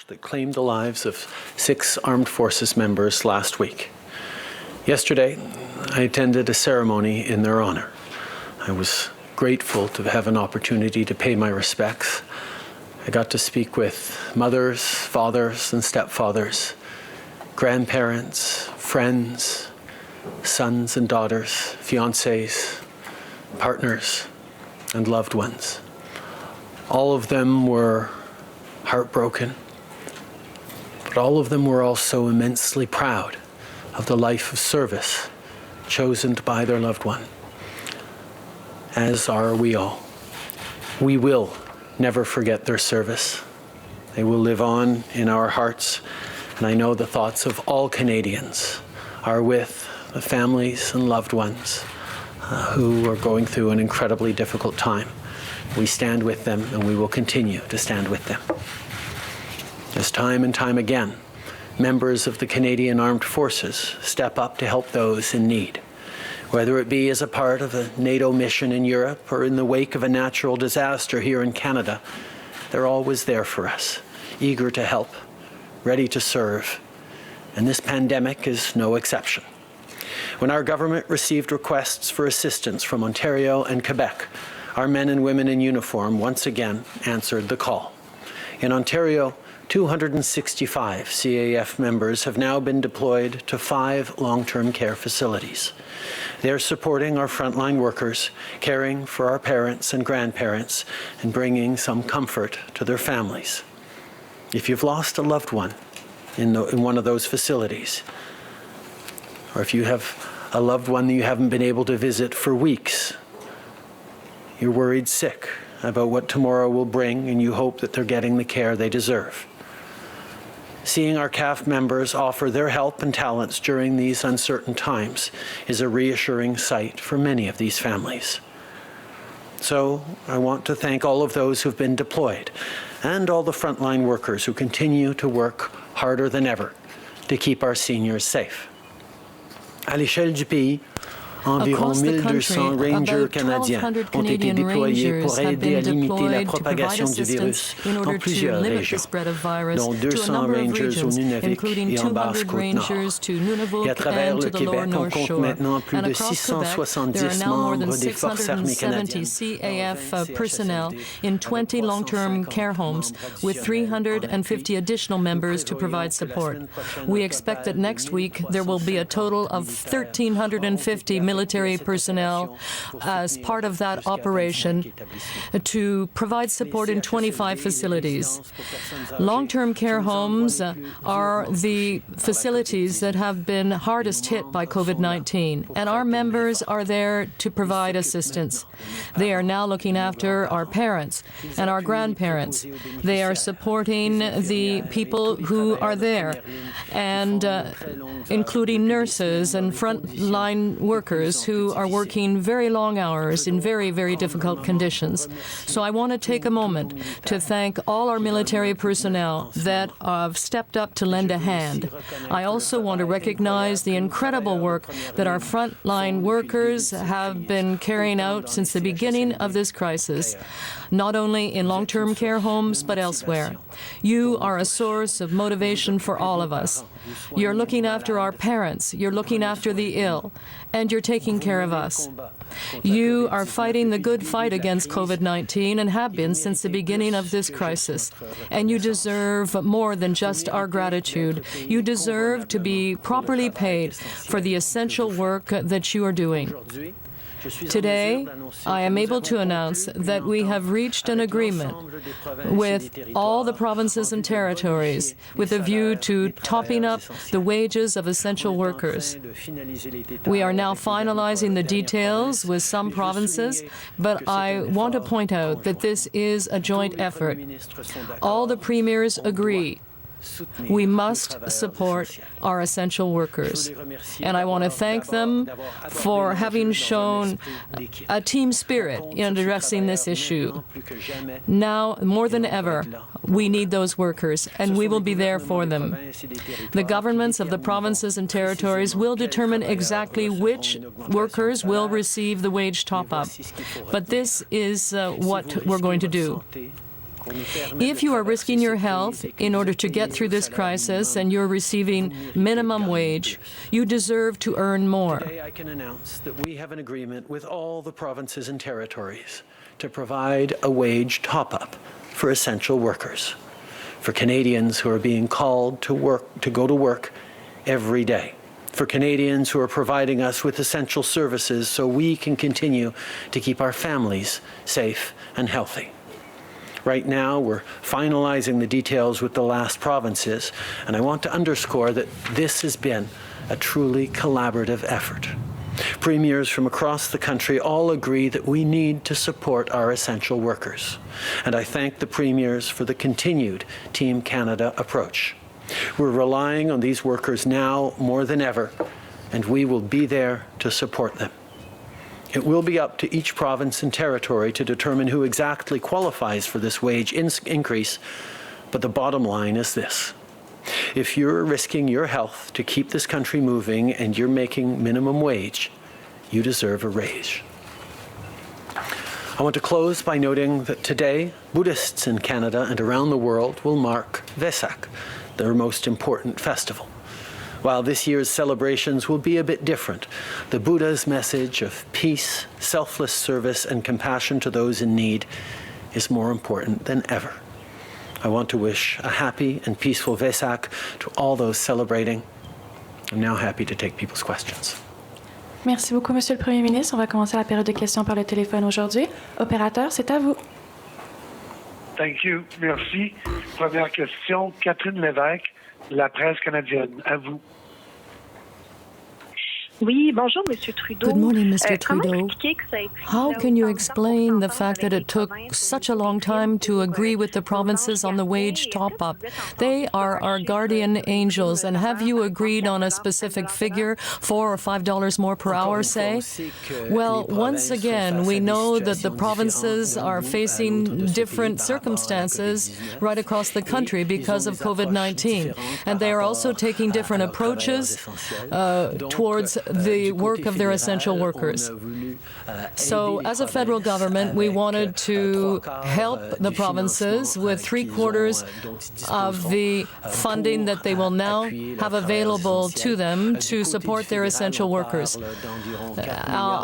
that claimed the lives of 6 armed forces members last week. Yesterday, I attended a ceremony in their honor. I was grateful to have an opportunity to pay my respects. I got to speak with mothers, fathers, and stepfathers, grandparents, friends, sons and daughters, fiancés, partners, and loved ones. All of them were heartbroken, but all of them were also immensely proud of the life of service chosen by their loved one, as are we all. We will never forget their service. They will live on in our hearts, and I know the thoughts of all Canadians are with the families and loved ones who are going through an incredibly difficult time. We stand with them, and we will continue to stand with them. As time and time again, members of the Canadian Armed Forces step up to help those in need, whether it be as a part of a NATO mission in Europe or in the wake of a natural disaster here in Canada. They're always there for us, eager to help, ready to serve, and this pandemic is no exception. When our government received requests for assistance from Ontario and Quebec, our men and women in uniform once again answered the call. In Ontario, 265 CAF members have now been deployed to 5 long-term care facilities. They're supporting our frontline workers, caring for our parents and grandparents, and bringing some comfort to their families. If you've lost a loved one in one of those facilities, or if you have a loved one that you haven't been able to visit for weeks, you're worried sick about what tomorrow will bring, and you hope that they're getting the care they deserve. Seeing our CAF members offer their help and talents during these uncertain times is a reassuring sight for many of these families. So I want to thank all of those who've been deployed and all the frontline workers who continue to work harder than ever to keep our seniors safe. À l'échelle du pays, environ 1200 rangers canadiens ont été déployés pour aider à limiter la propagation du virus en plusieurs régions, dont 200 rangers au Nunavik et en Basse-Côte-Nord. Et à travers le Québec, on compte maintenant plus de 670 membres des Forces armées canadiennes. CAF personnel in 20 long-term care homes with 350 additional members to provide support. We expect that next week there will be a total of 1,350 military personnel as part of that operation to provide support in 25 facilities. Long-term care homes are the facilities that have been hardest hit by COVID-19, and our members are there to provide assistance. They are now looking after our parents and our grandparents. They are supporting the people who are there, and including nurses and frontline workers who are working very long hours in very, very difficult conditions. So I want to take a moment to thank all our military personnel that have stepped up to lend a hand. I also want to recognize the incredible work that our frontline workers have been carrying out since the beginning of this crisis, not only in long-term care homes, but elsewhere. You are a source of motivation for all of us. You're looking after our parents, you're looking after the ill, and you're taking care of us. You are fighting the good fight against COVID-19 and have been since the beginning of this crisis. And you deserve more than just our gratitude. You deserve to be properly paid for the essential work that you are doing. Today, I am able to announce that we have reached an agreement with all the provinces and territories with a view to topping up the wages of essential workers. We are now finalizing the details with some provinces, but I want to point out that this is a joint effort. All the premiers agree we must support our essential workers. And I want to thank them for having shown a team spirit in addressing this issue. Now, more than ever, we need those workers, and we will be there for them. The governments of the provinces and territories will determine exactly which workers will receive the wage top-up. But this is what we're going to do. If you are risking your health in order to get through this crisis and you're receiving minimum wage, you deserve to earn more. Today I can announce that we have an agreement with all the provinces and territories to provide a wage top-up for essential workers, for Canadians who are being called to go to work every day, for Canadians who are providing us with essential services so we can continue to keep our families safe and healthy. Right now, we're finalizing the details with the last provinces, and I want to underscore that this has been a truly collaborative effort. Premiers from across the country all agree that we need to support our essential workers, and I thank the premiers for the continued Team Canada approach. We're relying on these workers now more than ever, and we will be there to support them. It will be up to each province and territory to determine who exactly qualifies for this wage increase, but the bottom line is this. If you're risking your health to keep this country moving and you're making minimum wage, you deserve a raise. I want to close by noting that today, Buddhists in Canada and around the world will mark Vesak, their most important festival. While this year's celebrations will be a bit different, the Buddha's message of peace, selfless service, and compassion to those in need is more important than ever. I want to wish a happy and peaceful Vesak to all those celebrating. I'm now happy to take people's questions. Merci beaucoup, Monsieur le Premier ministre. On va commencer la période de questions par le téléphone aujourd'hui. Opérateur, c'est à vous. Thank you. Merci. Première question, Catherine Lévesque, La Presse canadienne. À vous. Oui, bonjour, Monsieur Trudeau. Good morning, Mr. Comment Trudeau. expliquer que ça ait pris How can you explain the fact that it took avec such a long time to agree with the provinces on the wage top-up? They are our guardian angels, and have you agreed on a specific figure, $4 or $5 more per hour, say? Well, once again, we know that the provinces are facing different circumstances right across the country because of COVID-19, and they are also taking different approaches towards the work of their essential workers. So, as a federal government, we wanted to help the provinces with 3/4 of the funding that they will now have available to them to support their essential workers.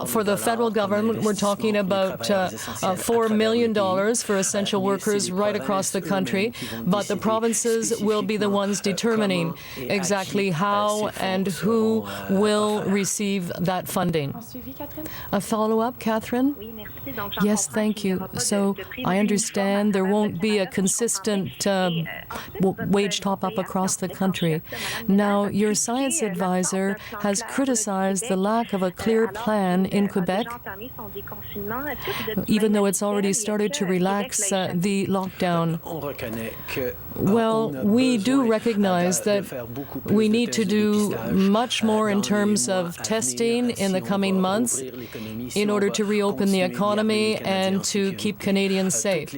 For the federal government, we're talking about $4 million for essential workers right across the country, but the provinces will be the ones determining exactly how and who will receive that funding. A follow-up, Catherine? Yes, thank you. So I understand there won't be a consistent wage top-up across the country. Now, your science advisor has criticized the lack of a clear plan in Quebec, even though it's already started to relax the lockdown. Well, we do recognize that we need to do much more in terms of testing in the coming months in order to reopen the economy and to keep Canadians safe.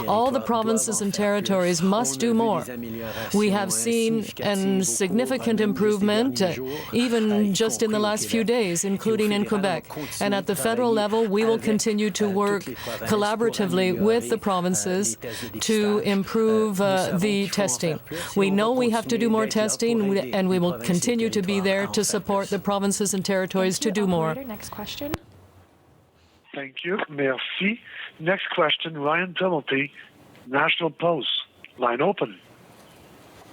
All the provinces and territories must do more. We have seen a significant improvement, even just in the last few days, including in Quebec. And at the federal level, we will continue to work collaboratively with the provinces to improve the testing. We know we have to do more testing, and we will continue to be there to support the provinces and territories to do more. Next question. Thank you. Merci. Next question, Ryan Tumulty, National Post. Line open.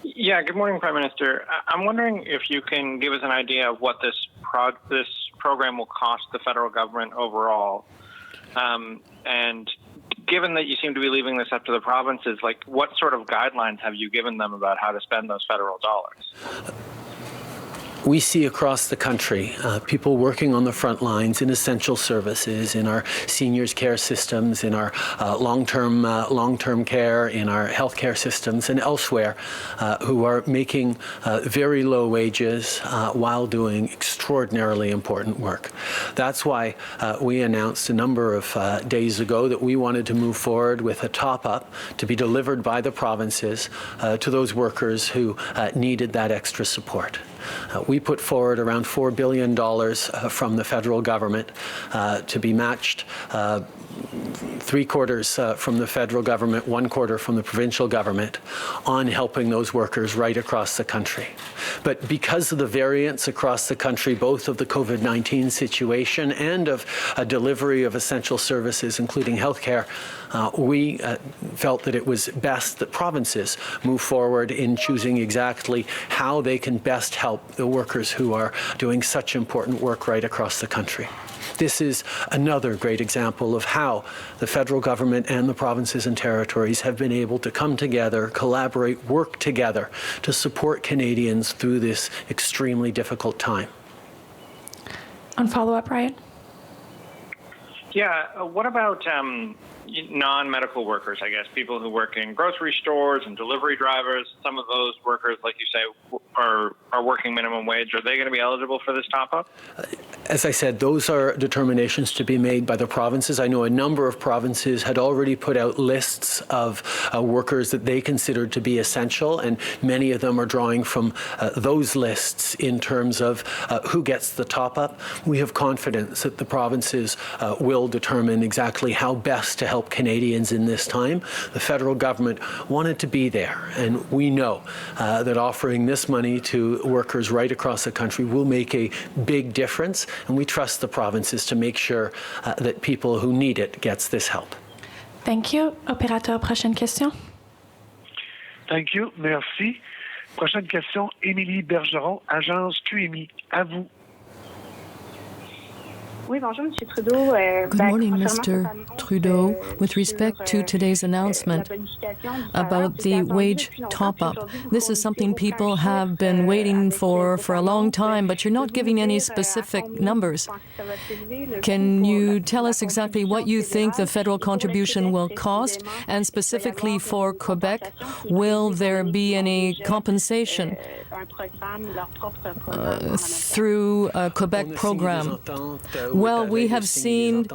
Yeah, good morning, Prime Minister. I'm wondering if you can give us an idea of what this program will cost the federal government overall. And given that you seem to be leaving this up to the provinces, what sort of guidelines have you given them about how to spend those federal dollars? We see across the country people working on the front lines in essential services, in our seniors care systems, in our long-term care, in our healthcare systems, and elsewhere, who are making very low wages while doing extraordinarily important work. That's why we announced a number of days ago that we wanted to move forward with a top-up to be delivered by the provinces to those workers who needed that extra support. We put forward around $4 billion from the federal government to be matched. 3/4 from the federal government, 1/4 from the provincial government on helping those workers right across the country. But because of the variance across the country, both of the COVID-19 situation and of a delivery of essential services, including healthcare, we felt that it was best that provinces move forward in choosing exactly how they can best help the workers who are doing such important work right across the country. This is another great example of how the federal government and the provinces and territories have been able to come together, collaborate, work together to support Canadians through this extremely difficult time. On follow-up, Ryan? Yeah, what about non-medical workers, I guess, people who work in grocery stores and delivery drivers? Some of those workers, like you say, are working minimum wage. Are they going to be eligible for this top-up? As I said, those are determinations to be made by the provinces. I know a number of provinces had already put out lists of workers that they considered to be essential, and many of them are drawing from those lists in terms of who gets the top-up. We have confidence that the provinces will determine exactly how best to help Canadians in this time. The federal government wanted to be there, and we know that offering this money to workers right across the country will make a big difference, and we trust the provinces to make sure that people who need it gets this help. Thank you. Opérateur, prochaine question. Thank you. Merci. Prochaine question, Émilie Bergeron, Agence QMI. À vous. Oui, bonjour, Monsieur Trudeau. Good morning, Mr. Trudeau. With respect to today's announcement about the wage top-up, this is something people have been waiting for a long time, but you're not giving any specific numbers. Can you tell us exactly what you think the federal contribution will cost? And specifically for Quebec, will there be any compensation through a Quebec program? Well, we have signed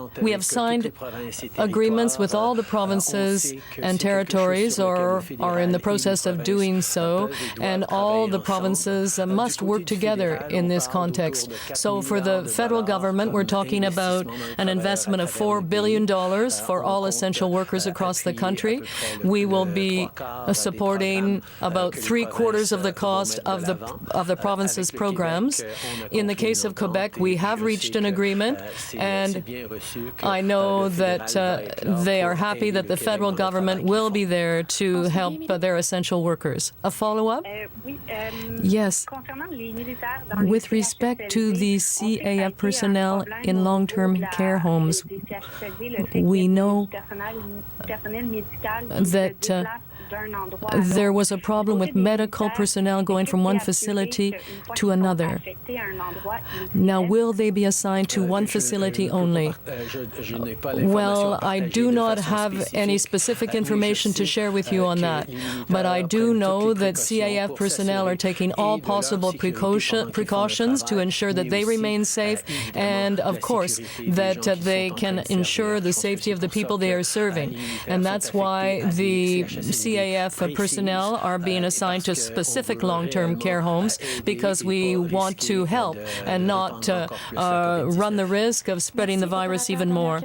agreements with all the provinces and territories, or are in the process of doing so, and all the provinces must work together in this context. So for the federal government, we're talking about an investment of $4 billion for all essential workers across the country. We will be supporting about 3/4 of the cost of the province's programs. In the case of Quebec, we have reached an agreement, and I know that they are happy that the federal government will be there to help their essential workers. A follow-up? Yes. With respect to the CAF personnel in long-term care homes, we know that there was a problem with medical personnel going from one facility to another. Now, will they be assigned to one facility only? Well, I do not have any specific information to share with you on that, but I do know that CAF personnel are taking all possible precautions to ensure that they remain safe and, of course, that they can ensure the safety of the people they are serving. And that's why the CAF personnel are being assigned to specific long-term care homes, because we want to help and not run the risk of spreading the virus even more.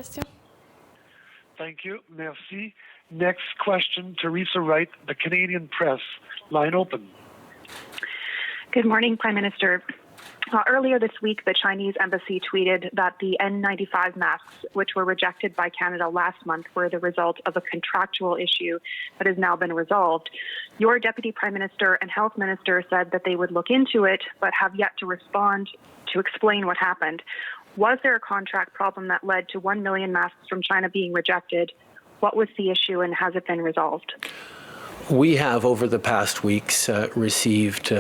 Thank you. Merci. Next question, Teresa Wright, the Canadian Press. Line open. Good morning, Prime Minister. Earlier this week, the Chinese embassy tweeted that the N95 masks, which were rejected by Canada last month, were the result of a contractual issue that has now been resolved. Your Deputy Prime Minister and Health Minister said that they would look into it, but have yet to respond to explain what happened. Was there a contract problem that led to 1 million masks from China being rejected? What was the issue, and has it been resolved? We have, over the past weeks, received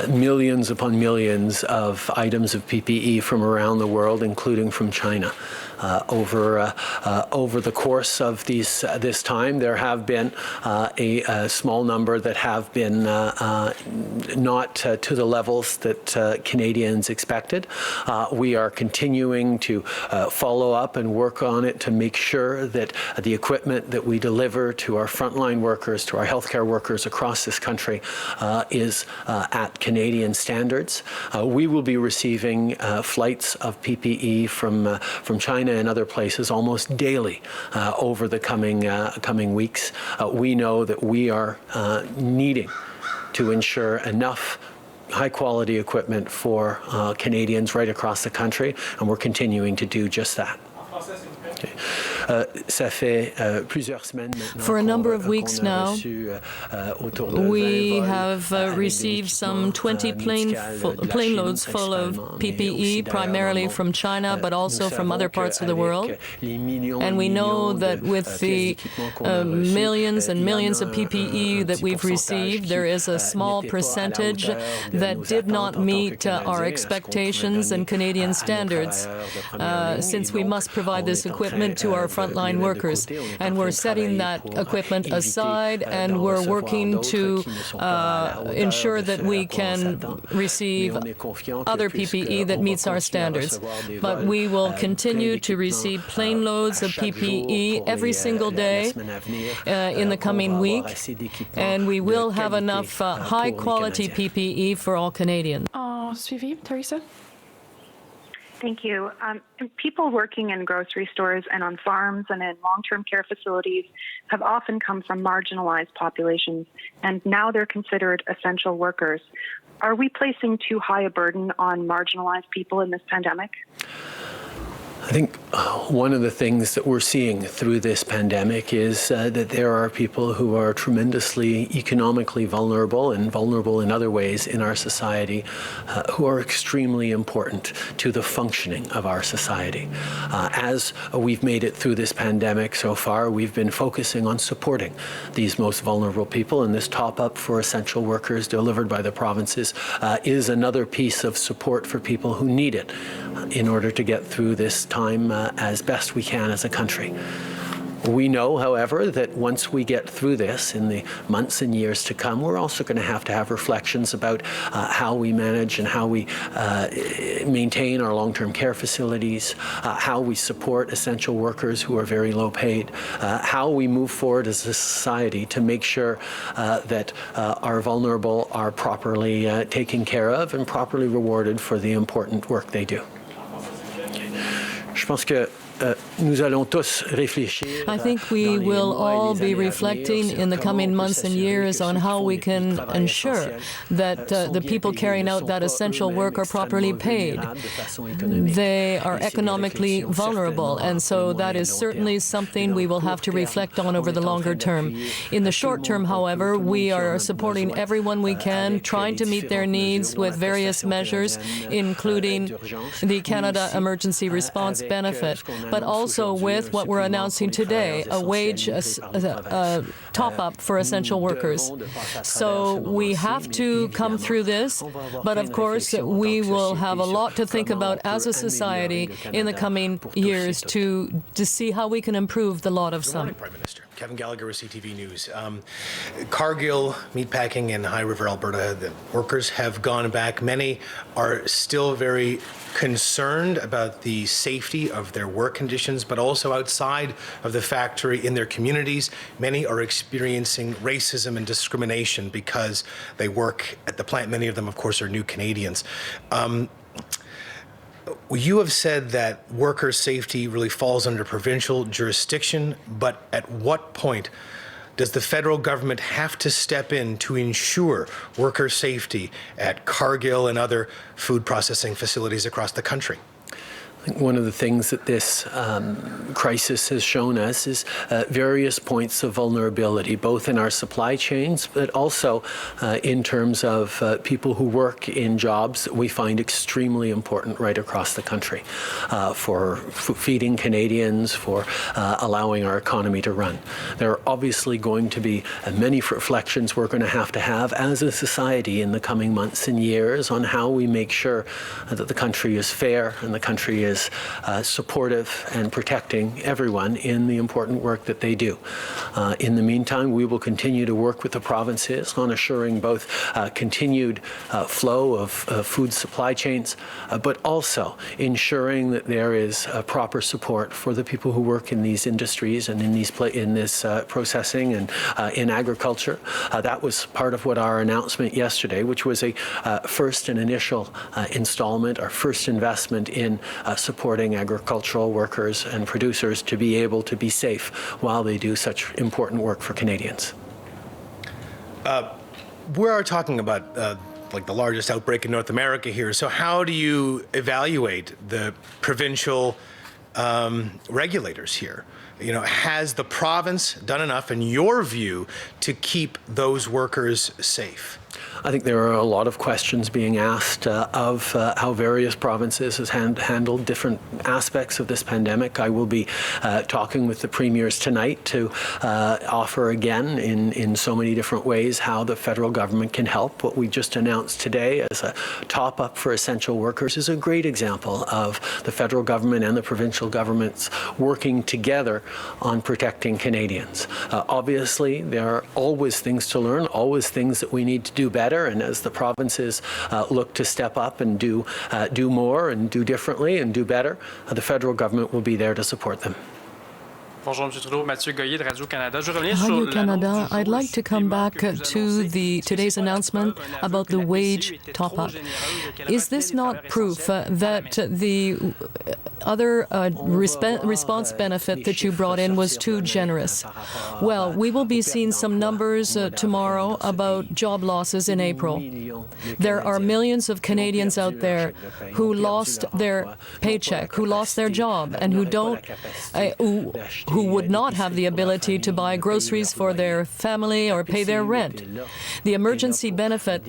millions upon millions of items of PPE from around the world, including from China. Over the course of this time, there have been a small number that have been not to the levels that Canadians expected. We are continuing to follow up and work on it to make sure that the equipment that we deliver to our frontline workers, to our healthcare care workers across this country is at Canadian standards. We will be receiving flights of PPE from China and other places almost daily over the coming weeks. We know that we are needing to ensure enough high-quality equipment for Canadians right across the country, and we're continuing to do just that. For a number of weeks now, we have received some 20 plane loads full of PPE, primarily from China, but also from other parts of the world. And we know that with the millions and millions of PPE that we've received, there is a small percentage that did not meet our expectations and Canadian standards, since we must provide this equipment to our frontline workers. And we're setting that equipment aside, and we're working to ensure that we can receive other PPE that meets our standards. But we will continue to receive plane loads of PPE every single day in the coming week, and we will have enough high-quality PPE for all Canadians. Suivi, Teresa? Thank you. People working in grocery stores and on farms and in long-term care facilities have often come from marginalized populations, and now they're considered essential workers. Are we placing too high a burden on marginalized people in this pandemic? I think one of the things that we're seeing through this pandemic is that there are people who are tremendously economically vulnerable and vulnerable in other ways in our society who are extremely important to the functioning of our society. As we've made it through this pandemic so far, we've been focusing on supporting these most vulnerable people, and this top-up for essential workers delivered by the provinces is another piece of support for people who need it in order to get through this time as best we can as a country. We know, however, that once we get through this in the months and years to come, we're also going to have reflections about how we manage and how we maintain our long-term care facilities, how we support essential workers who are very low paid, how we move forward as a society to make sure that our vulnerable are properly taken care of and properly rewarded for the important work they do. Je pense que nous allons tous réfléchir. I think we will all be reflecting in the coming months and years on how we can ensure that the people carrying out that essential work are properly paid. They are economically vulnerable, and so that is certainly something we will have to reflect on over the longer term. In the short term, however, we are supporting everyone we can, trying to meet their needs with various measures, including the Canada Emergency Response Benefit, but also with what we're announcing today, a wage top-up for essential workers. So we have to come through this, but of course we will have a lot to think about as a society in the coming years to see how we can improve the lot of some. Good morning, Prime Minister. Kevin Gallagher with CTV News. Cargill, Meatpacking in High River, Alberta, the workers have gone back. Many are still very concerned about the safety of their work conditions, but also outside of the factory in their communities. Many are experiencing racism and discrimination because they work at the plant. Many of them, of course, are new Canadians. You have said that worker safety really falls under provincial jurisdiction, but at what point does the federal government have to step in to ensure worker safety at Cargill and other food processing facilities across the country? I think one of the things that this crisis has shown us is various points of vulnerability, both in our supply chains, but also in terms of people who work in jobs that we find extremely important right across the country for feeding Canadians, for allowing our economy to run. There are obviously going to be many reflections we're going to have as a society in the coming months and years on how we make sure that the country is fair and the country is is supportive and protecting everyone in the important work that they do. In the meantime, we will continue to work with the provinces on assuring both continued flow of food supply chains, but also ensuring that there is proper support for the people who work in these industries and in this processing and in agriculture. That was part of what our announcement yesterday, which was a first and initial installment, our first investment in supporting agricultural workers and producers to be able to be safe while they do such important work for Canadians. We are talking about like the largest outbreak in North America here. So how do you evaluate the provincial regulators here? You know, has the province done enough, in your view, to keep those workers safe? I think there are a lot of questions being asked of how various provinces has handled different aspects of this pandemic. I will be talking with the premiers tonight to offer again in so many different ways how the federal government can help. What we just announced today as a top-up for essential workers is a great example of the federal government and the provincial governments working together on protecting Canadians. Obviously, there are always things to learn, always things that we need to do better, and as the provinces look to step up and do more and do differently and do better, the federal government will be there to support them. Bonjour, Monsieur Trudeau. Mathieu Goyer de Radio-Canada. Radio-Canada, I'd like to come back to today's announcement about the wage top-up. Is this not proof that the other response benefit that you brought in was too generous? Well, we will be seeing some numbers tomorrow about job losses in April. There are millions of Canadians out there who lost their paycheck, who lost their job, and who would not have the ability to buy groceries for their family or pay their rent. The emergency benefit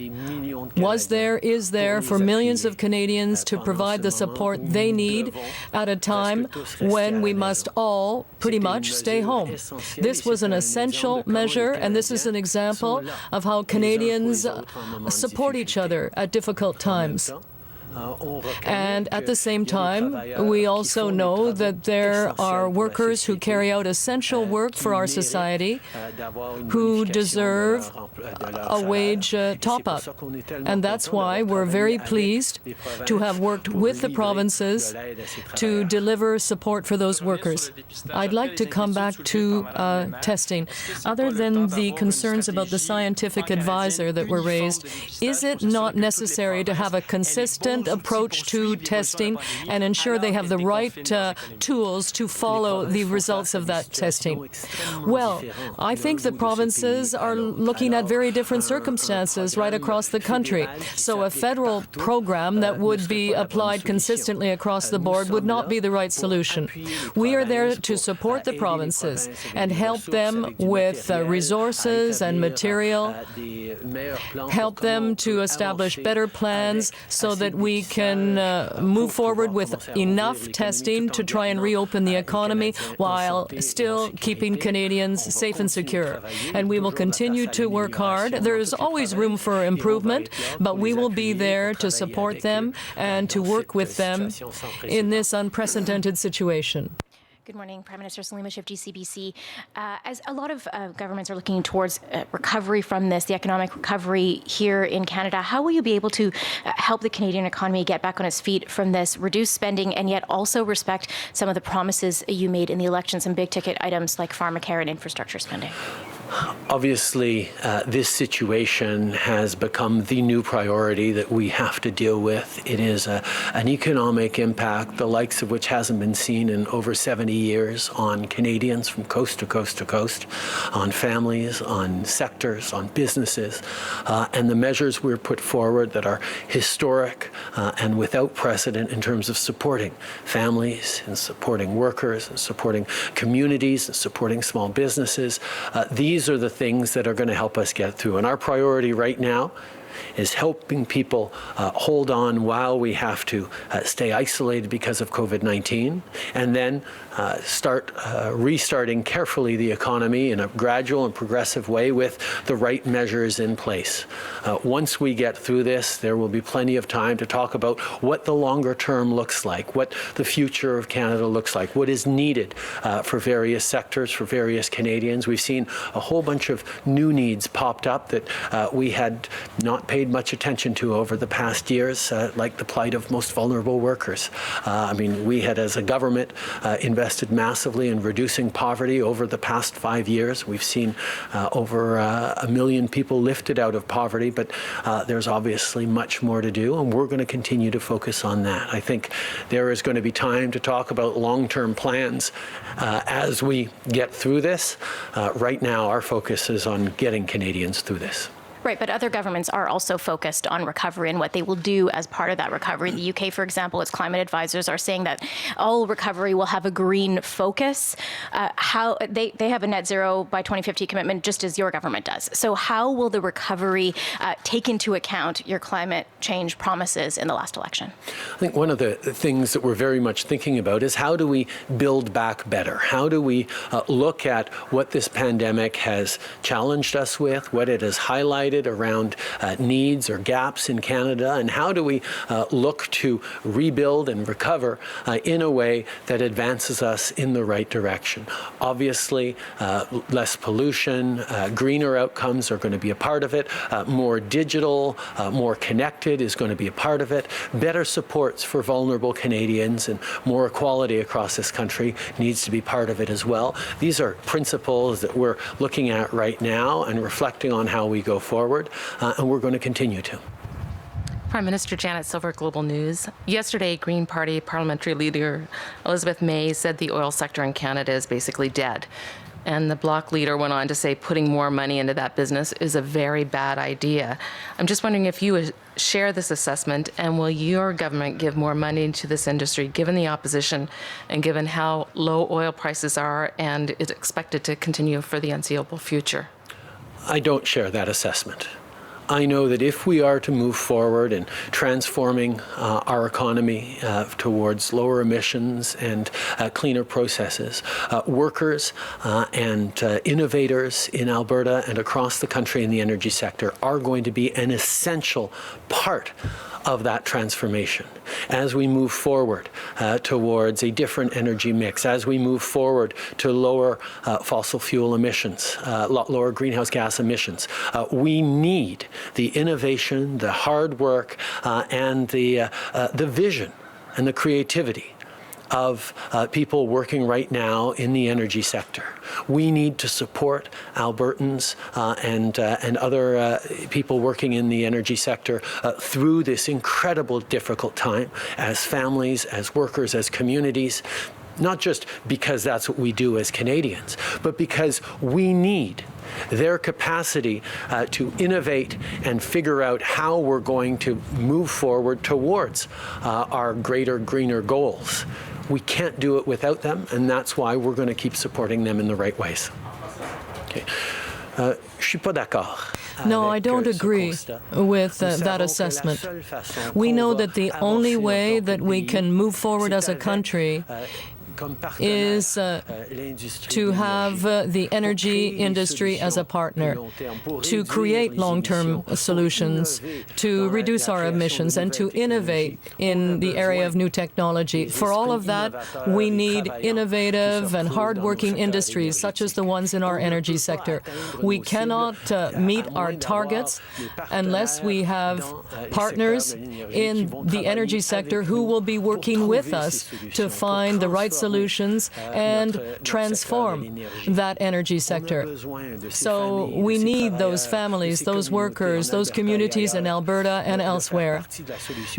was there, is there for millions of Canadians to provide the support they need at a time when we must all pretty much stay home. This was an essential measure, and this is an example of how Canadians support each other at difficult times. And at the same time, we also know that there are workers who carry out essential work for our society who deserve a wage top-up. And that's why we're very pleased to have worked with the provinces to deliver support for those workers. I'd like to come back to testing. Other than the concerns about the scientific advisor that were raised, is it not necessary to have a consistent approach to testing and ensure they have the right tools to follow the results of that testing? Well, I think the provinces are looking at very different circumstances right across the country. So a federal program that would be applied consistently across the board would not be the right solution. We are there to support the provinces and help them with resources and material, help them to establish better plans so that we can move forward with enough testing to try and reopen the economy while still keeping Canadians safe and secure. And we will continue to work hard. There is always room for improvement, but we will be there to support them and to work with them in this unprecedented situation. Good morning, Prime Minister Salima Shifty, CBC. As a lot of governments are looking towards recovery from this, the economic recovery here in Canada, how will you be able to help the Canadian economy get back on its feet from this, reduce spending, and yet also respect some of the promises you made in the election, some big-ticket items like pharmacare and infrastructure spending? Obviously, this situation has become the new priority that we have to deal with. It is an economic impact, the likes of which hasn't been seen in over 70 years on Canadians from coast to coast to coast, on families, on sectors, on businesses. And the measures we're put forward that are historic and without precedent in terms of supporting families and supporting workers and supporting communities and supporting small businesses. These are the things that are going to help us get through. And our priority right now is helping people hold on while we have to stay isolated because of COVID-19, and then start restarting carefully the economy in a gradual and progressive way with the right measures in place. Once we get through this, there will be plenty of time to talk about what the longer term looks like, what the future of Canada looks like, what is needed for various sectors, for various Canadians. We've seen a whole bunch of new needs popped up that we had not paid much attention to over the past years, like the plight of most vulnerable workers. I mean, we had, as a government, invested massively in reducing poverty over the past 5 years. We've seen over 1 million people lifted out of poverty, but there's obviously much more to do, and we're going to continue to focus on that. I think there is going to be time to talk about long-term plans as we get through this. Right now, our focus is on getting Canadians through this. Right, but other governments are also focused on recovery and what they will do as part of that recovery. The UK, for example, its climate advisors are saying that all recovery will have a green focus. How they have a net zero by 2050 commitment, just as your government does. So how will the recovery take into account your climate change promises in the last election? I think one of the things that we're very much thinking about is how do we build back better? How do we look at what this pandemic has challenged us with, what it has highlighted around needs or gaps in Canada, and how do we look to rebuild and recover in a way that advances us in the right direction. Obviously, less pollution, greener outcomes are going to be a part of it. More digital, more connected is going to be a part of it. Better supports for vulnerable Canadians and more equality across this country needs to be part of it as well. These are principles that we're looking at right now and reflecting on how we go forward, and we're going to continue to. Prime Minister Janet Silver, Global News. Yesterday, Green Party parliamentary leader Elizabeth May said the oil sector in Canada is basically dead. And the Bloc leader went on to say putting more money into that business is a very bad idea. I'm just wondering if you share this assessment, and will your government give more money to this industry given the opposition and given how low oil prices are and it's expected to continue for the unseeable future? I don't share that assessment. I know that if we are to move forward in transforming our economy towards lower emissions and cleaner processes, workers and innovators in Alberta and across the country in the energy sector are going to be an essential part of that transformation as we move forward towards a different energy mix, as we move forward to lower fossil fuel emissions, lower greenhouse gas emissions. We need the innovation, the hard work, and the vision and the creativity of people working right now in the energy sector. We need to support Albertans and other people working in the energy sector through this incredible difficult time as families, as workers, as communities, not just because that's what we do as Canadians, but because we need their capacity to innovate and figure out how we're going to move forward towards our greater, greener goals. We can't do it without them, and that's why we're going to keep supporting them in the right ways. Okay. Je suis pas d'accord. No, I don't agree with that assessment. We know that the only way that we can move forward as a country is to have the energy industry as a partner, to create long-term solutions, to reduce our emissions, and to innovate in the area of new technology. For all of that, we need innovative and hard-working industries, such as the ones in our energy sector. We cannot meet our targets unless we have partners in the energy sector who will be working with us to find the right solutions and transform that energy sector. So we need those families, those workers, those communities in Alberta and elsewhere.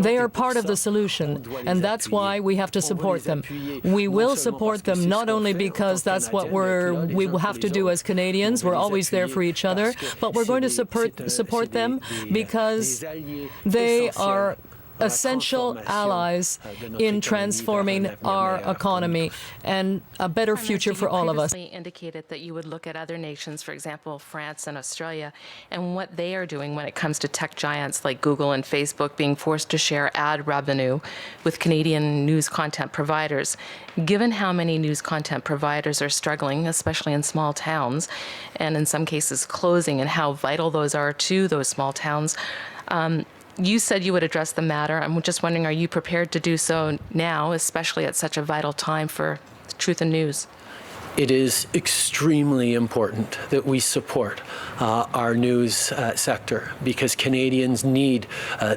They are part of the solution, and that's why we have to support them. We will support them not only because that's what we have to do as Canadians, we're always there for each other, but we're going to support them because they are essential allies in transforming our economy and a better future for all of us. You indicated that you would look at other nations, for example, France and Australia, and what they are doing when it comes to tech giants like Google and Facebook being forced to share ad revenue with Canadian news content providers. Given how many news content providers are struggling, especially in small towns, and in some cases closing, and how vital those are to those small towns, you said you would address the matter. I'm just wondering, are you prepared to do so now, especially at such a vital time for Truth and News? It is extremely important that we support our news sector because Canadians need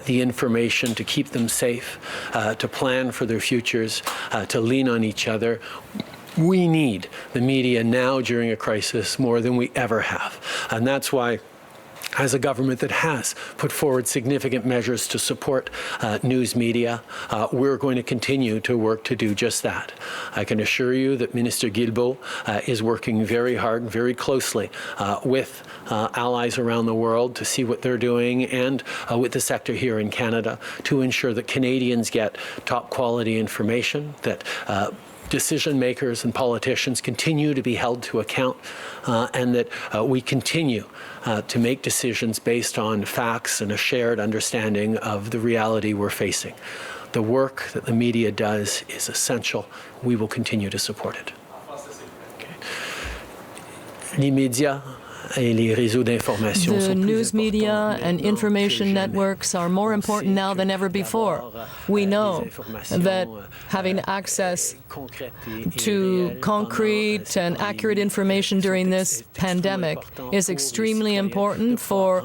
the information to keep them safe, to plan for their futures, to lean on each other. We need the media now during a crisis more than we ever have. And that's why, as a government that has put forward significant measures to support news media, we're going to continue to work to do just that. I can assure you that Minister Guilbeault is working very hard, very closely with allies around the world to see what they're doing and with the sector here in Canada to ensure that Canadians get top quality information, that decision makers and politicians continue to be held to account, and that we continue to make decisions based on facts and a shared understanding of the reality we're facing. The work that the media does is essential. We will continue to support it. Okay. Les médias et les réseaux d'information The news media and information networks are more important now than ever before. We know that having access to concrete and accurate information during this pandemic is extremely important for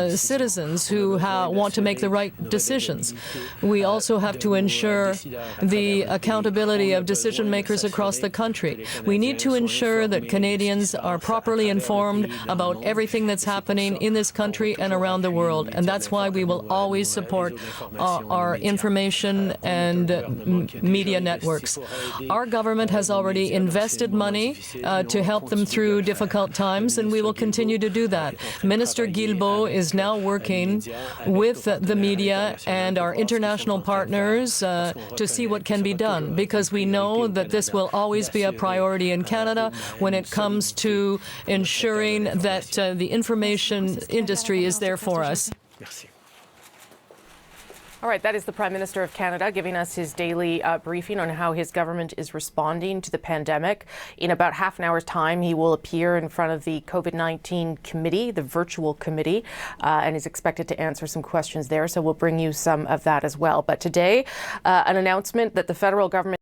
citizens who want to make the right decisions. We also have to ensure the accountability of decision makers across the country. We need to ensure that Canadians are properly informed about everything that's happening in this country and around the world. And that's why we will always support our information and media networks. Our government has already invested money to help them through difficult times, and we will continue to do that. Minister Guilbeault is now working with the media and our international partners to see what can be done, because we know that this will always be a priority in Canada when it comes to ensuring that the information industry is there for us. Merci. All right, that is the Prime Minister of Canada giving us his daily briefing on how his government is responding to the pandemic. In about half an hour's time, he will appear in front of the COVID-19 committee, the virtual committee, and is expected to answer some questions there. So we'll bring you some of that as well. But today, an announcement that the federal government